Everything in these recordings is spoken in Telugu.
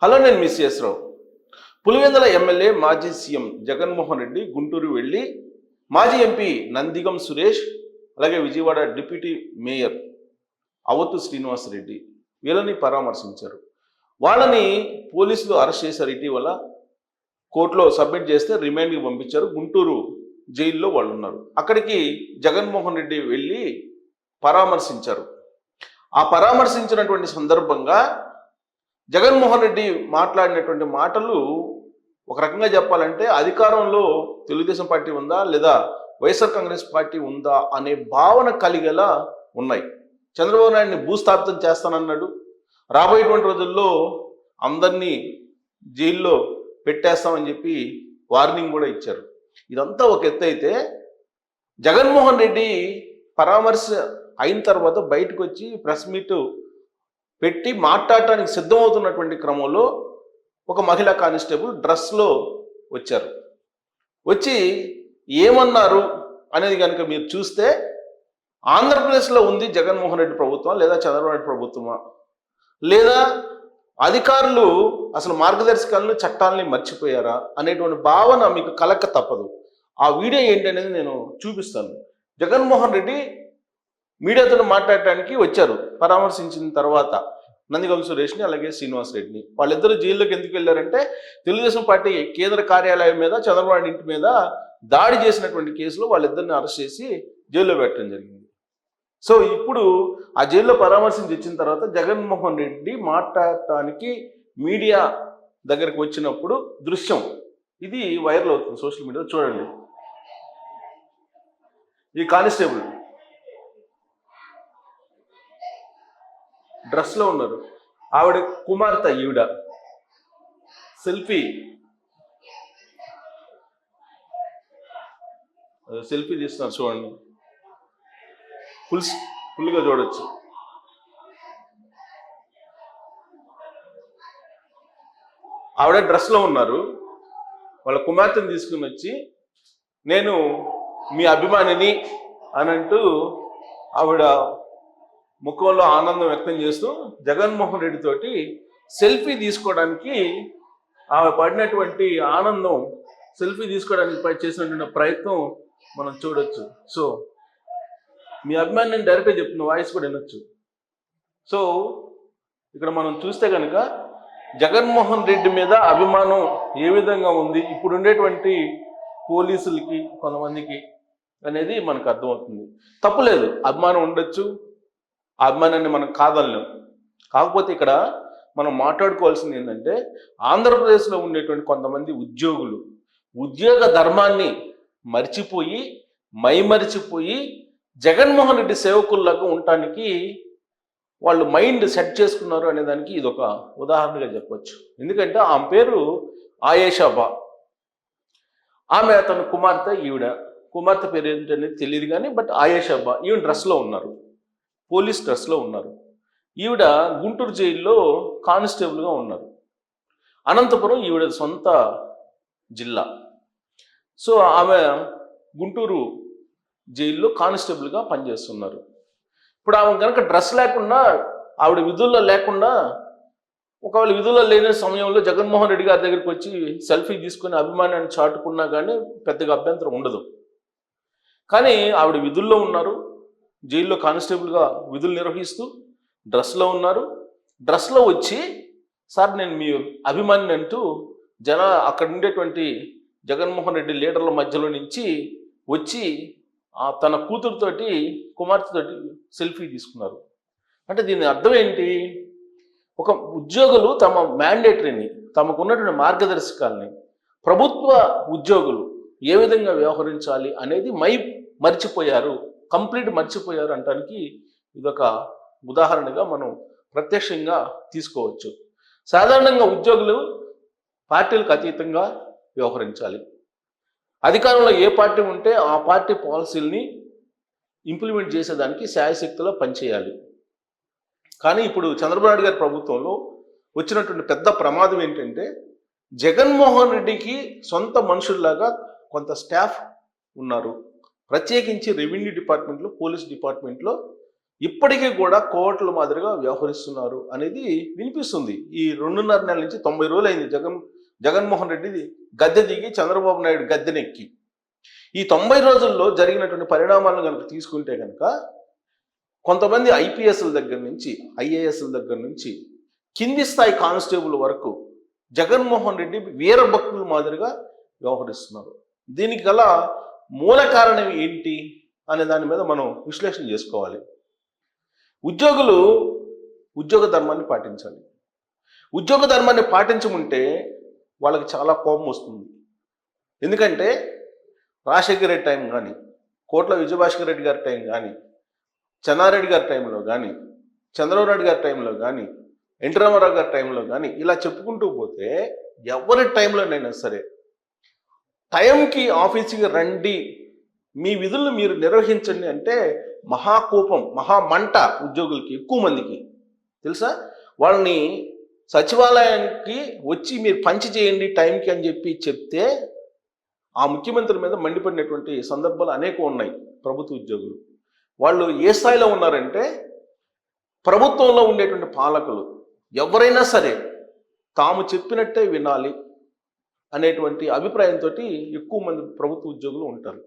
హలో, నేను మిస్ రావు. పులివెందుల ఎమ్మెల్యే మాజీ సీఎం జగన్మోహన్ రెడ్డి గుంటూరు వెళ్ళి మాజీ ఎంపీ నందిగం సురేష్, అలాగే విజయవాడ డిప్యూటీ మేయర్ అవత్తు శ్రీనివాసరెడ్డి వీళ్ళని పరామర్శించారు. వాళ్ళని పోలీసులు అరెస్ట్ చేశారు. ఇటీవల కోర్టులో సబ్మిట్ చేస్తే రిమాండ్కి పంపించారు. గుంటూరు జైల్లో వాళ్ళు ఉన్నారు. అక్కడికి జగన్మోహన్ రెడ్డి వెళ్ళి పరామర్శించారు. ఆ పరామర్శించినటువంటి సందర్భంగా జగన్మోహన్ రెడ్డి మాట్లాడినటువంటి మాటలు ఒక రకంగా చెప్పాలంటే అధికారంలో తెలుగుదేశం పార్టీ ఉందా లేదా వైఎస్ఆర్ కాంగ్రెస్ పార్టీ ఉందా అనే భావన కలిగేలా ఉన్నాయి. చంద్రబాబు నాయుడిని భూస్థాపితం చేస్తానన్నాడు. రాబోయేటువంటి రోజుల్లో అందరినీ జైల్లో పెట్టేస్తామని చెప్పి వార్నింగ్ కూడా ఇచ్చారు. ఇదంతా ఒక ఎత్తు అయితే, జగన్మోహన్ రెడ్డి పరామర్శ అయిన తర్వాత బయటకు వచ్చి ప్రెస్ మీట్ పెట్టి మాట్లాడటానికి సిద్ధమవుతున్నటువంటి క్రమంలో ఒక మహిళా కానిస్టేబుల్ డ్రెస్లో వచ్చారు. వచ్చి ఏమన్నారు అనేది కనుక మీరు చూస్తే, ఆంధ్రప్రదేశ్లో ఉంది జగన్మోహన్ రెడ్డి ప్రభుత్వం లేదా చంద్రబాబు నాయుడు ప్రభుత్వమా, లేదా అధికారులు అసలు మార్గదర్శకాలను చట్టాలని మర్చిపోయారా అనేటువంటి భావన మీకు కలక్క తప్పదు. ఆ వీడియో ఏంటి అనేది నేను చూపిస్తాను. జగన్మోహన్ రెడ్డి మీడియాతో మాట్లాడటానికి వచ్చారు. పరామర్శించిన తర్వాత నందిగం సురేష్ని అలాగే శ్రీనివాసరెడ్డిని, వాళ్ళిద్దరూ జైల్లోకి ఎందుకు వెళ్ళారంటే, తెలుగుదేశం పార్టీ కేంద్ర కార్యాలయం మీద చంద్రబాబు ఇంటి మీద దాడి చేసినటువంటి కేసులో వాళ్ళిద్దరిని అరెస్ట్ చేసి జైల్లో పెట్టడం జరిగింది. సో ఇప్పుడు ఆ జైల్లో పరామర్శించి వచ్చిన తర్వాత జగన్మోహన్ రెడ్డి మాట్లాడటానికి మీడియా దగ్గరికి వచ్చినప్పుడు దృశ్యం ఇది వైరల్ అవుతుంది సోషల్ మీడియాలో. చూడండి, ఈ కానిస్టేబుల్ డ్రెస్లో ఉన్నారు. ఆవిడ కుమార్తె, ఈవిడ సెల్ఫీ తీస్తున్నారు. చూడండి, ఫుల్గా చూడొచ్చు. ఆవిడ డ్రెస్లో ఉన్నారు. వాళ్ళ కుమార్తెను తీసుకుని వచ్చి నేను మీ అభిమానిని అని అంటూ ఆవిడ ముఖంలో ఆనందం వ్యక్తం చేస్తూ జగన్మోహన్ రెడ్డి తోటి సెల్ఫీ తీసుకోవడానికి ఆమె పడినటువంటి ఆనందం, సెల్ఫీ తీసుకోవడానికి చేసినటువంటి ప్రయత్నం మనం చూడొచ్చు. సో మీ అభిమానిని డైరెక్ట్గా చెప్తున్న వాయిస్ కూడా వినొచ్చు. సో ఇక్కడ మనం చూస్తే కనుక జగన్మోహన్ రెడ్డి మీద అభిమానం ఏ విధంగా ఉంది ఇప్పుడు ఉండేటువంటి పోలీసులకి కొంతమందికి అనేది మనకు అర్థమవుతుంది. తప్పులేదు, అభిమానం ఉండొచ్చు, ఆ అభిమానాన్ని మనం కాదనలేం. కాకపోతే ఇక్కడ మనం మాట్లాడుకోవాల్సింది ఏంటంటే, ఆంధ్రప్రదేశ్లో ఉండేటువంటి కొంతమంది ఉద్యోగులు ఉద్యోగ ధర్మాన్ని మర్చిపోయి మైమరిచిపోయి జగన్మోహన్ రెడ్డి సేవకుల్లాగా ఉండటానికి వాళ్ళు మైండ్ సెట్ చేసుకున్నారు అనే దానికి ఇది ఒక ఉదాహరణగా చెప్పొచ్చు. ఎందుకంటే ఆమె పేరు ఆయేషాబా. ఆమె తన కుమార్తె, ఈవిడ కుమార్తె పేరు ఏంటనేది తెలియదు కానీ బట్ ఆయేషాబా ఈవిడ డ్రెస్లో ఉన్నారు, పోలీస్ డ్రెస్లో ఉన్నారు. ఈవిడ గుంటూరు జైల్లో కానిస్టేబుల్గా ఉన్నారు. అనంతపురం ఈవిడ సొంత జిల్లా. సో ఆమె గుంటూరు జైల్లో కానిస్టేబుల్గా పనిచేస్తున్నారు. ఇప్పుడు ఆమె కనుక డ్రెస్ లేకుండా, ఆవిడ విధుల్లో లేకుండా, ఒకవేళ విధుల్లో లేని సమయంలో జగన్మోహన్ రెడ్డి గారి దగ్గరికి వచ్చి సెల్ఫీ తీసుకుని అభిమానాన్ని చాటుకున్నా కానీ పెద్దగా అభ్యంతరం ఉండదు. కానీ ఆవిడ విధుల్లో ఉన్నారు, జైల్లో కానిస్టేబుల్గా విధులు నిర్వహిస్తూ డ్రెస్లో ఉన్నారు. డ్రెస్లో వచ్చి సార్ నేను మీ అభిమాని అంటూ అక్కడ ఉండేటువంటి జగన్మోహన్ రెడ్డి లీడర్ల మధ్యలో నుంచి వచ్చి తన కూతురుతోటి కుమార్తెతోటి సెల్ఫీ తీసుకున్నారు. అంటే దీని అర్థం ఏంటి? ఒక ఉద్యోగులు తమ మ్యాండేటరీని, తమకు ఉన్నటువంటి మార్గదర్శకాలని ప్రభుత్వ ఉద్యోగులు ఏ విధంగా వ్యవహరించాలి అనేది మర్చిపోయారు, కంప్లీట్ మర్చిపోయారు అనడానికి ఇదొక ఉదాహరణగా మనం ప్రత్యక్షంగా తీసుకోవచ్చు. సాధారణంగా ఉద్యోగులు పార్టీలకు అతీతంగా వ్యవహరించాలి. అధికారంలో ఏ పార్టీ ఉంటే ఆ పార్టీ పాలసీలని ఇంప్లిమెంట్ చేసేదానికి శాయశక్తిలో పనిచేయాలి. కానీ ఇప్పుడు చంద్రబాబు నాయుడు గారి ప్రభుత్వంలో వచ్చినటువంటి పెద్ద ప్రమాదం ఏంటంటే, జగన్మోహన్ రెడ్డికి సొంత మనుషుల్లాగా కొంత స్టాఫ్ ఉన్నారు. ప్రత్యేకించి రెవెన్యూ డిపార్ట్మెంట్లో, పోలీస్ డిపార్ట్మెంట్లో ఇప్పటికీ కూడా కోర్టుల మాదిరిగా వ్యవహరిస్తున్నారు అనేది వినిపిస్తుంది. ఈ 2.5 నెలల నుంచి 90 రోజులు అయింది జగన్మోహన్ రెడ్డి గద్దె దిగి చంద్రబాబు నాయుడు గద్దెనెక్కి. ఈ 90 రోజుల్లో జరిగినటువంటి పరిణామాలను కనుక తీసుకుంటే కనుక కొంతమంది ఐపీఎస్ల దగ్గర నుంచి ఐఏఎస్ల దగ్గర నుంచి కింది స్థాయి కానిస్టేబుల్ వరకు జగన్మోహన్ రెడ్డి వీరభక్తుల మాదిరిగా వ్యవహరిస్తున్నారు. దీనికి గల మూల కారణం ఏంటి అనే దాని మీద మనం విశ్లేషణ చేసుకోవాలి. ఉద్యోగులు ఉద్యోగ ధర్మాన్ని పాటించాలి. ఉద్యోగ ధర్మాన్ని పాటించముంటే వాళ్ళకి చాలా కోపం వస్తుంది. ఎందుకంటే రాజశేఖర రెడ్డి టైం కానీ, కోట్ల విజయభాస్కర్ రెడ్డి గారి టైం కానీ, చెన్నారెడ్డి గారి టైంలో కానీ, చంద్రబాబు నాయుడు గారి టైంలో కానీ, ఎన్టీ రామారావు గారి టైంలో కానీ ఇలా చెప్పుకుంటూ పోతే ఎవరి టైంలోనైనా సరే టైంకి ఆఫీస్కి రండి, మీ విధులను మీరు నిర్వహించండి అంటే మహాకోపం, మహామంట ఉద్యోగులకి, ఎక్కువ మందికి తెలుసా. వాళ్ళని సచివాలయానికి వచ్చి మీరు పంచి చేయండి టైంకి అని చెప్తే ఆ ముఖ్యమంత్రి మీద మండిపడినటువంటి సందర్భాలు అనేకం ఉన్నాయి. ప్రభుత్వ ఉద్యోగులు వాళ్ళు ఏ స్థాయిలో ఉన్నారంటే, ప్రభుత్వంలో ఉండేటువంటి పాలకులు ఎవరైనా సరే తాము చెప్పినట్టే వినాలి అనేటువంటి అభిప్రాయంతో ఎక్కువ మంది ప్రభుత్వ ఉద్యోగులు ఉంటారు.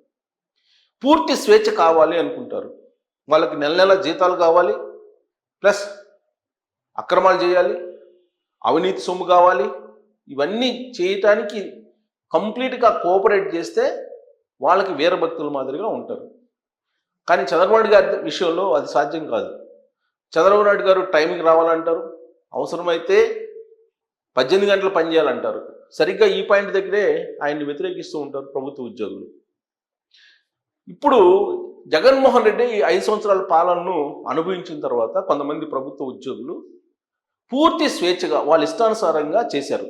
పూర్తి స్వేచ్ఛ కావాలి అనుకుంటారు. వాళ్ళకి నెల నెల జీతాలు కావాలి, ప్లస్ అక్రమాలు చేయాలి, అవినీతి సొమ్ము కావాలి. ఇవన్నీ చేయటానికి కంప్లీట్గా కోఆపరేట్ చేస్తే వాళ్ళకి వీరభక్తుల మాదిరిగా ఉంటారు. కానీ చంద్రబాబు నాయుడు గారి విషయంలో అది సాధ్యం కాదు. చంద్రబాబు నాయుడు గారు టైంకి రావాలంటారు, అవసరమైతే 18 గంటలు పనిచేయాలంటారు. సరిగ్గా ఈ పాయింట్ దగ్గరే ఆయన్ని వ్యతిరేకిస్తూ ఉంటారు ప్రభుత్వ ఉద్యోగులు. ఇప్పుడు జగన్మోహన్ రెడ్డి ఈ 5 సంవత్సరాల పాలనను అనుభవించిన తర్వాత కొంతమంది ప్రభుత్వ ఉద్యోగులు పూర్తి స్వేచ్ఛగా వాళ్ళ ఇష్టానుసారంగా చేశారు.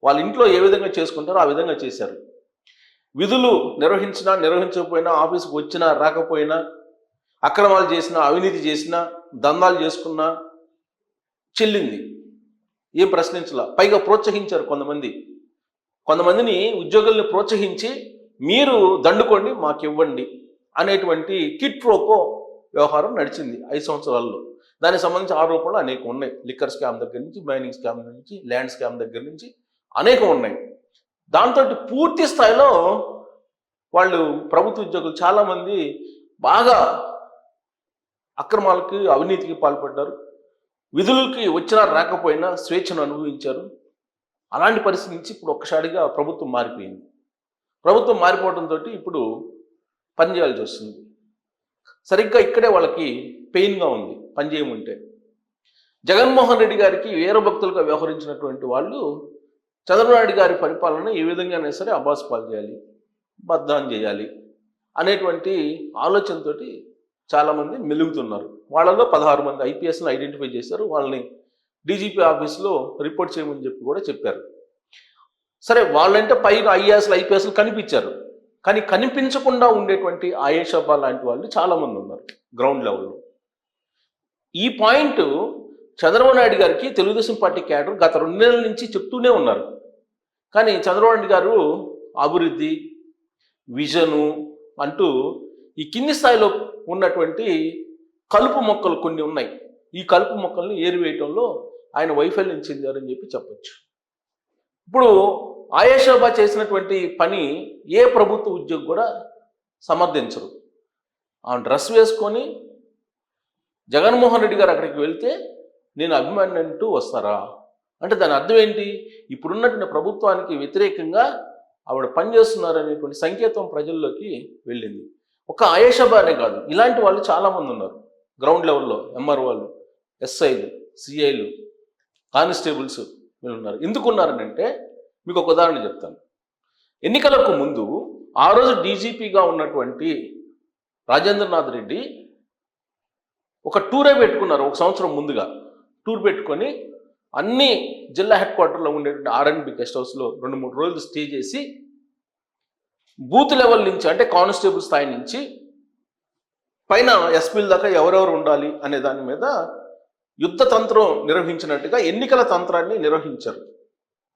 వాళ్ళ ఇంట్లో ఏ విధంగా చేసుకుంటారో ఆ విధంగా చేశారు. విధులు నిర్వహించినా నిర్వహించకపోయినా, ఆఫీసుకు వచ్చినా రాకపోయినా, అక్రమాలు చేసినా, అవినీతి చేసినా, దందాలు చేసుకున్నా చెల్లింది. ఏం ప్రశ్నించలా. పైగా ప్రోత్సహించారు కొంతమందిని ఉద్యోగుల్ని ప్రోత్సహించి మీరు దండుకోండి మాకు ఇవ్వండి అనేటువంటి కిట్ ప్రోకో వ్యవహారం నడిచింది 5 సంవత్సరాల్లో. దానికి సంబంధించి ఆరోపణలు అనేక ఉన్నాయి. లిక్కర్ స్కామ్ దగ్గర నుంచి, మైనింగ్ స్కామ్ నుంచి, ల్యాండ్ స్కామ్ దగ్గర నుంచి అనేకం ఉన్నాయి. దాంతో పూర్తి స్థాయిలో వాళ్ళు ప్రభుత్వ ఉద్యోగులు చాలామంది బాగా అక్రమాలకి, అవినీతికి పాల్పడ్డారు. విధులకి వచ్చినా రాకపోయినా స్వేచ్ఛను అనుభవించారు. అలాంటి పరిస్థితి నుంచి ఇప్పుడు ఒక్కసారిగా ప్రభుత్వం మారిపోయింది. ప్రభుత్వం మారిపోవడంతో ఇప్పుడు పనిచేయాల్సి వస్తుంది. సరిగ్గా ఇక్కడే వాళ్ళకి పెయిన్గా ఉంది పని చేయమంటే. జగన్మోహన్ రెడ్డి గారికి వీరభక్తులుగా వ్యవహరించినటువంటి వాళ్ళు చంద్రబాబు నాయుడు గారి పరిపాలన ఏ విధంగానే సరే అబాస్పాలు చేయాలి, బద్నాం చేయాలి అనేటువంటి ఆలోచనతో చాలామంది మెలుగుతున్నారు. వాళ్ళలో 16 మంది ఐపీఎస్ని ఐడెంటిఫై చేశారు. వాళ్ళని డీజీపీ ఆఫీస్లో రిపోర్ట్ చేయమని చెప్పి కూడా చెప్పారు. సరే, వాళ్ళంటే పైగా ఐఏఎస్లు ఐపీఎస్లు కనిపించారు. కానీ కనిపించకుండా ఉండేటువంటి ఆయేషాబా లాంటి వాళ్ళు చాలామంది ఉన్నారు గ్రౌండ్ లెవెల్లో. ఈ పాయింట్ చంద్రబాబు నాయుడు గారికి తెలుగుదేశం పార్టీ క్యాడర్ గత 2 నెలల నుంచి చెప్తూనే ఉన్నారు. కానీ చంద్రబాబు నాయుడు గారు అభివృద్ధి, విజను అంటూ ఈ కింది స్థాయిలో ఉన్నటువంటి కలుపు మొక్కలు కొన్ని ఉన్నాయి. ఈ కలుపు మొక్కల్ని ఏరివేయటంలో ఆయన వైఫల్యం చెందారని చెప్పొచ్చు. ఇప్పుడు ఆయేషాబా చేసినటువంటి పని ఏ ప్రభుత్వ ఉద్యోగి కూడా సమర్థించరు. ఆ డ్రెస్ వేసుకొని జగన్మోహన్ రెడ్డి గారు అక్కడికి వెళ్తే నేను అభిమాని అంటూ వస్తారా అంటే దాని అర్థం ఏంటి? ఇప్పుడున్నటువంటి ప్రభుత్వానికి వ్యతిరేకంగా ఆవిడ పనిచేస్తున్నారు అనేటువంటి సంకేతం ప్రజల్లోకి వెళ్ళింది. ఒక ఆయేషాబా అనే కాదు, ఇలాంటి వాళ్ళు చాలామంది ఉన్నారు గ్రౌండ్ లెవెల్లో. ఎంఆర్ఓలు, ఎస్ఐలు, సిఐలు, కానిస్టేబుల్స్ వీళ్ళు ఉన్నారు. ఎందుకున్నారనంటే మీకు ఒక ఉదాహరణ చెప్తాను. ఎన్నికలకు ముందు ఆ రోజు డీజీపీగా ఉన్నటువంటి రాజేంద్రనాథ్ రెడ్డి ఒక టూరే పెట్టుకున్నారు. 1 సంవత్సరం ముందుగా టూర్ పెట్టుకొని అన్ని జిల్లా హెడ్ క్వార్టర్లో ఉండేటువంటి ఆర్ఎన్బి గెస్ట్ హౌస్లో 2-3 రోజులు స్టే చేసి బూత్ లెవెల్ నుంచి అంటే కానిస్టేబుల్ స్థాయి నుంచి పైన ఎస్పీల దాకా ఎవరెవరు ఉండాలి అనే దాని మీద యుద్ధ తంత్రం నిర్వహించినట్టుగా ఎన్నికల తంత్రాన్ని నిర్వహించారు.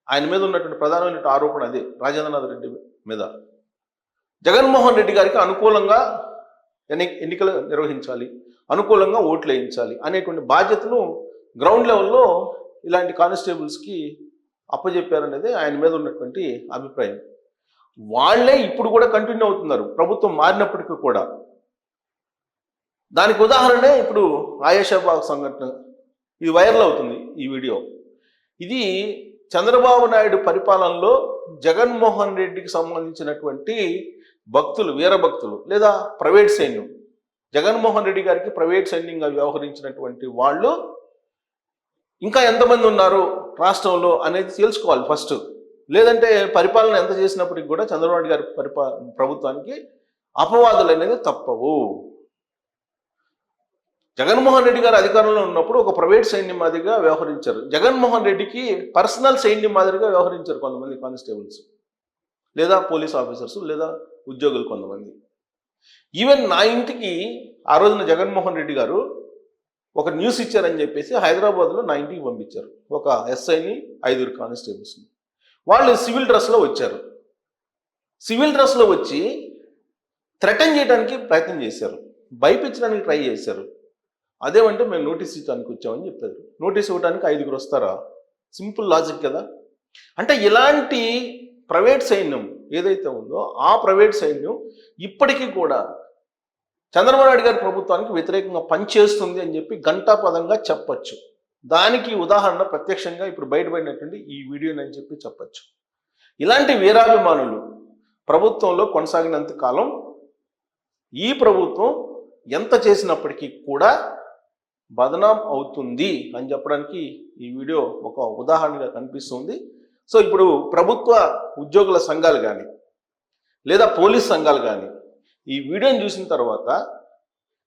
ఆయన మీద ఉన్నటువంటి ప్రధానమైన ఆరోపణ అదే, రాజేంద్రనాథ్ రెడ్డి మీద. జగన్మోహన్ రెడ్డి గారికి అనుకూలంగా ఎన్నికలు నిర్వహించాలి, అనుకూలంగా ఓట్లు వేయించాలి అనేటువంటి బాధ్యతను గ్రౌండ్ లెవెల్లో ఇలాంటి కానిస్టేబుల్స్కి అప్పచెప్పారనేది ఆయన మీద ఉన్నటువంటి అభిప్రాయం. వాళ్ళే ఇప్పుడు కూడా కంటిన్యూ అవుతున్నారు ప్రభుత్వం మారినప్పటికీ కూడా. దానికి ఉదాహరణే ఇప్పుడు ఆయేషాబాగ్ సంఘటన. ఇది వైరల్ అవుతుంది ఈ వీడియో. ఇది చంద్రబాబు నాయుడు పరిపాలనలో జగన్మోహన్ రెడ్డికి సంబంధించినటువంటి భక్తులు, వీరభక్తులు లేదా ప్రైవేట్ సైన్యం, జగన్మోహన్ రెడ్డి గారికి ప్రైవేట్ సైన్యంగా వ్యవహరించినటువంటి వాళ్ళు ఇంకా ఎంతమంది ఉన్నారు రాష్ట్రంలో అనేది తెలుసుకోవాలి ఫస్ట్. లేదంటే పరిపాలన ఎంత చేసినప్పటికి కూడా చంద్రబాబు నాయుడు గారి ప్రభుత్వానికి అపవాదులు అనేది తప్పవు. జగన్మోహన్ రెడ్డి గారు అధికారంలో ఉన్నప్పుడు ఒక ప్రైవేట్ సైన్యం మాదిరిగా వ్యవహరించారు. జగన్మోహన్ రెడ్డికి పర్సనల్ సైన్యం మాదిరిగా వ్యవహరించారు కొంతమంది కానిస్టేబుల్స్ లేదా పోలీస్ ఆఫీసర్స్ లేదా ఉద్యోగులు కొంతమంది. ఈవెన్ నా ఇంటికి ఆ రోజున జగన్మోహన్ రెడ్డి గారు ఒక న్యూస్ ఇచ్చారని చెప్పేసి హైదరాబాద్లో నా ఇంటికి పంపించారు. ఒక ఎస్ఐని 5 కానిస్టేబుల్స్ని. వాళ్ళు సివిల్ డ్రెస్లో వచ్చారు. సివిల్ డ్రెస్లో వచ్చి థ్రెటన్ చేయడానికి ప్రయత్నం చేశారు, భయపించడానికి ట్రై చేశారు. అదేమంటే మేము నోటీస్ ఇవ్వడానికి వచ్చామని చెప్పారు. నోటీస్ ఇవ్వడానికి 5 వస్తారా? సింపుల్ లాజిక్ కదా. అంటే ఇలాంటి ప్రైవేట్ సైన్యం ఏదైతే ఉందో ఆ ప్రైవేట్ సైన్యం ఇప్పటికీ కూడా చంద్రబాబు నాయుడు గారి ప్రభుత్వానికి వ్యతిరేకంగా పనిచేస్తుంది అని చెప్పి ఘంటాపదంగా చెప్పచ్చు. దానికి ఉదాహరణ ప్రత్యక్షంగా ఇప్పుడు బయటపడినటువంటి ఈ వీడియోని చెప్పి చెప్పచ్చు. ఇలాంటి వీరాభిమానులు ప్రభుత్వంలో కొనసాగినంత కాలం ఈ ప్రభుత్వం ఎంత చేసినప్పటికీ కూడా బదనాం అవుతుంది అని చెప్పడానికి ఈ వీడియో ఒక ఉదాహరణగా కనిపిస్తుంది. సో ఇప్పుడు ప్రభుత్వ ఉద్యోగుల సంఘాలు కానీ లేదా పోలీస్ సంఘాలు కానీ ఈ వీడియోని చూసిన తర్వాత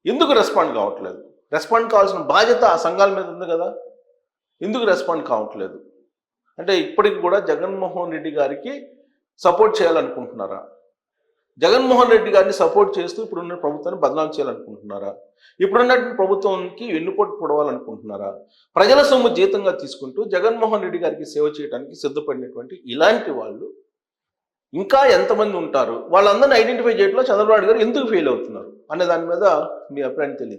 ఎందుకు రెస్పాండ్ కావట్లేదు? రెస్పాండ్ కావాల్సిన బాధ్యత ఆ సంఘాల మీద ఉంది కదా. ఎందుకు రెస్పాండ్ కావట్లేదు? అంటే ఇప్పటికి కూడా జగన్మోహన్ రెడ్డి గారికి సపోర్ట్ చేయాలనుకుంటున్నారా? జగన్మోహన్ రెడ్డి గారిని సపోర్ట్ చేస్తూ ఇప్పుడున్న ప్రభుత్వాన్ని బదనాం చేయాలనుకుంటున్నారా? ఇప్పుడున్నటువంటి ప్రభుత్వానికి వెన్నుపోటు పొడవాలనుకుంటున్నారా? ప్రజల సొమ్ము జీతంగా తీసుకుంటూ జగన్మోహన్ రెడ్డి గారికి సేవ చేయడానికి సిద్ధపడినటువంటి ఇలాంటి వాళ్ళు ఇంకా ఎంతమంది ఉంటారు? వాళ్ళందరినీ ఐడెంటిఫై చేయడంలో చంద్రబాబు నాయుడు గారు ఎందుకు ఫెయిల్ అవుతున్నారు అనే దాని మీద మీ అభిప్రాయం తెలియదు.